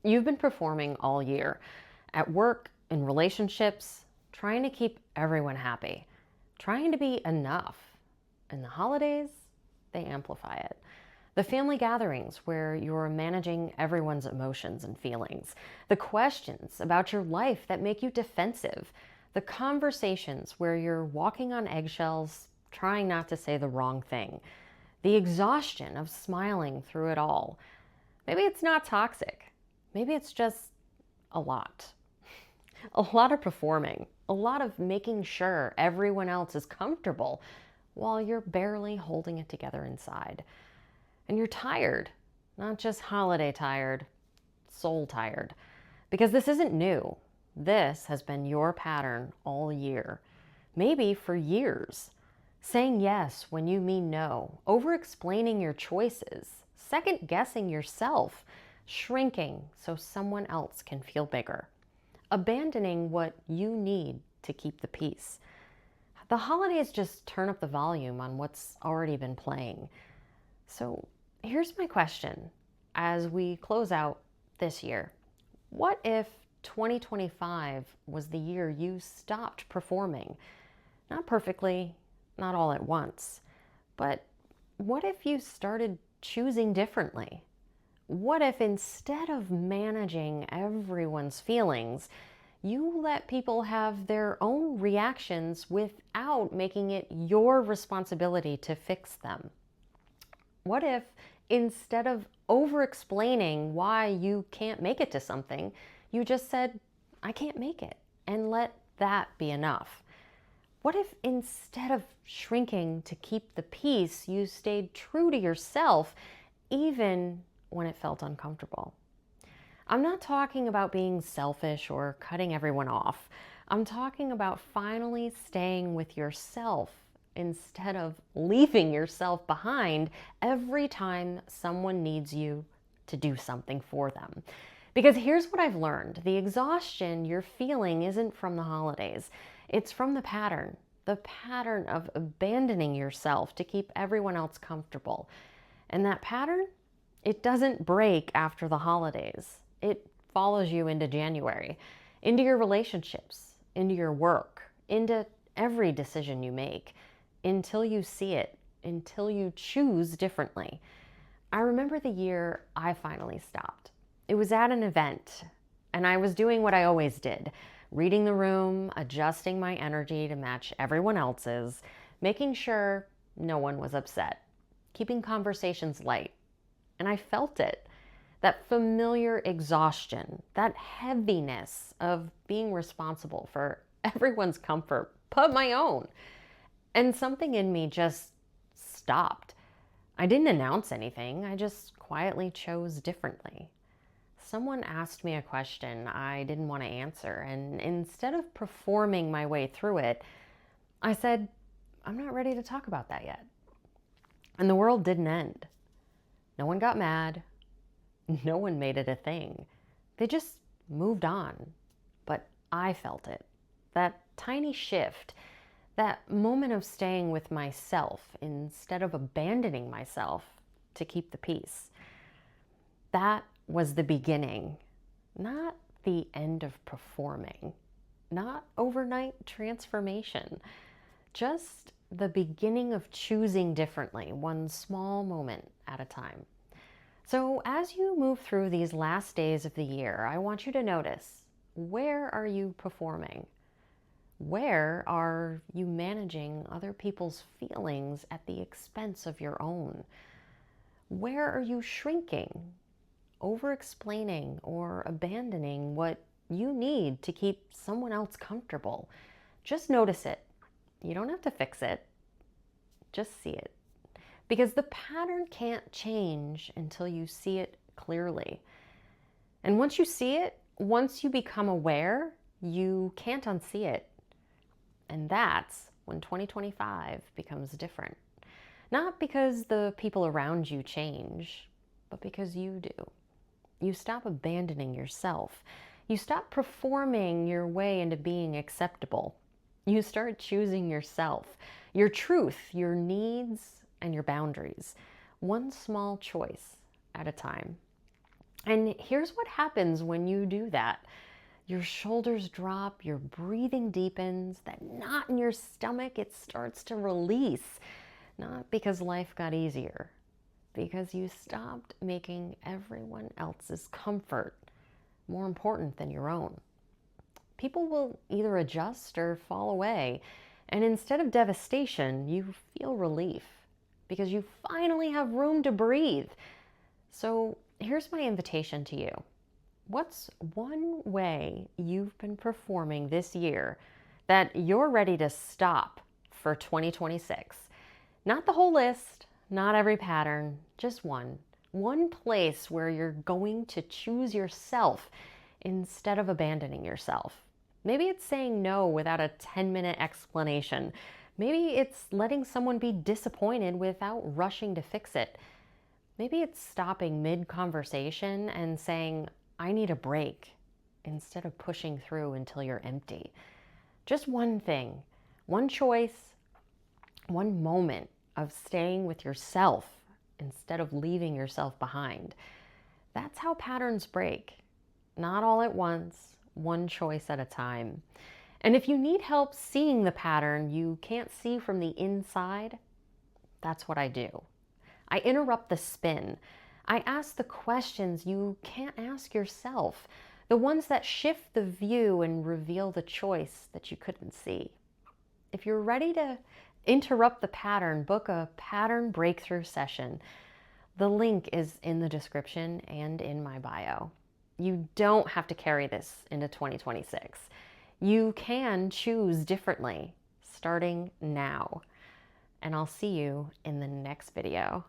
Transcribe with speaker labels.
Speaker 1: You've been performing all year, at work, in relationships, trying to keep everyone happy, trying to be enough. And the holidays, they amplify it. The family gatherings where you're managing everyone's emotions and feelings, the questions about your life that make you defensive, the conversations where you're walking on eggshells, trying not to say the wrong thing, the exhaustion of smiling through it all. Maybe it's not toxic. Maybe it's just a lot. A lot of performing, a lot of making sure everyone else is comfortable while you're barely holding it together inside. And you're tired, not just holiday tired, soul tired. Because this isn't new. This has been your pattern all year, maybe for years. Saying yes when you mean no, over-explaining your choices, second-guessing yourself, shrinking so someone else can feel bigger, abandoning what you need to keep the peace. The holidays just turn up the volume on what's already been playing. So here's my question as we close out this year. What if 2025 was the year you stopped performing? Not perfectly, not all at once, but what if you started choosing differently? What if instead of managing everyone's feelings, you let people have their own reactions without making it your responsibility to fix them? What if instead of over-explaining why you can't make it to something, you just said, I can't make it, and let that be enough? What if instead of shrinking to keep the peace, you stayed true to yourself, even when it felt uncomfortable? I'm not talking about being selfish or cutting everyone off. I'm talking about finally staying with yourself instead of leaving yourself behind every time someone needs you to do something for them. Because here's what I've learned. The exhaustion you're feeling isn't from the holidays. It's from the pattern of abandoning yourself to keep everyone else comfortable. And that pattern, it doesn't break after the holidays. It follows you into January, into your relationships, into your work, into every decision you make, until you see it, until you choose differently. I remember the year I finally stopped. It was at an event, and I was doing what I always did, reading the room, adjusting my energy to match everyone else's, making sure no one was upset, keeping conversations light. And I felt it, that familiar exhaustion, that heaviness of being responsible for everyone's comfort, but my own. And something in me just stopped. I didn't announce anything, I just quietly chose differently. Someone asked me a question I didn't want to answer, and instead of performing my way through it, I said, I'm not ready to talk about that yet. And the world didn't end. No one got mad. No one made it a thing. They just moved on. But I felt it. That tiny shift, that moment of staying with myself instead of abandoning myself to keep the peace. That was the beginning, not the end of performing, not overnight transformation, just the beginning of choosing differently, one small moment at a time. So as you move through these last days of the year, I want you to notice, where are you performing? Where are you managing other people's feelings at the expense of your own? Where are you shrinking, over-explaining, or abandoning what you need to keep someone else comfortable? Just notice it. You don't have to fix it. Just see it. Because the pattern can't change until you see it clearly. And once you see it, once you become aware, you can't unsee it. And that's when 2025 becomes different. Not because the people around you change, but because you do. You stop abandoning yourself. You stop performing your way into being acceptable. You start choosing yourself, your truth, your needs, and your boundaries, one small choice at a time. And here's what happens when you do that. Your shoulders drop, your breathing deepens, that knot in your stomach, it starts to release. Not because life got easier, because you stopped making everyone else's comfort more important than your own. People will either adjust or fall away, and instead of devastation, you feel relief because you finally have room to breathe. So here's my invitation to you. What's one way you've been performing this year that you're ready to stop for 2026? Not the whole list, not every pattern, just one. One place where you're going to choose yourself instead of abandoning yourself. Maybe it's saying no without a 10-minute explanation. Maybe it's letting someone be disappointed without rushing to fix it. Maybe it's stopping mid-conversation and saying, I need a break, instead of pushing through until you're empty. Just one thing, one choice, one moment of staying with yourself instead of leaving yourself behind. That's how patterns break. Not all at once, one choice at a time. And if you need help seeing the pattern you can't see from the inside, that's what I do. I interrupt the spin. I ask the questions you can't ask yourself, the ones that shift the view and reveal the choice that you couldn't see. If you're ready to interrupt the pattern, book a pattern breakthrough session. The link is in the description and in my bio. You don't have to carry this into 2026. You can choose differently starting now. And I'll see you in the next video.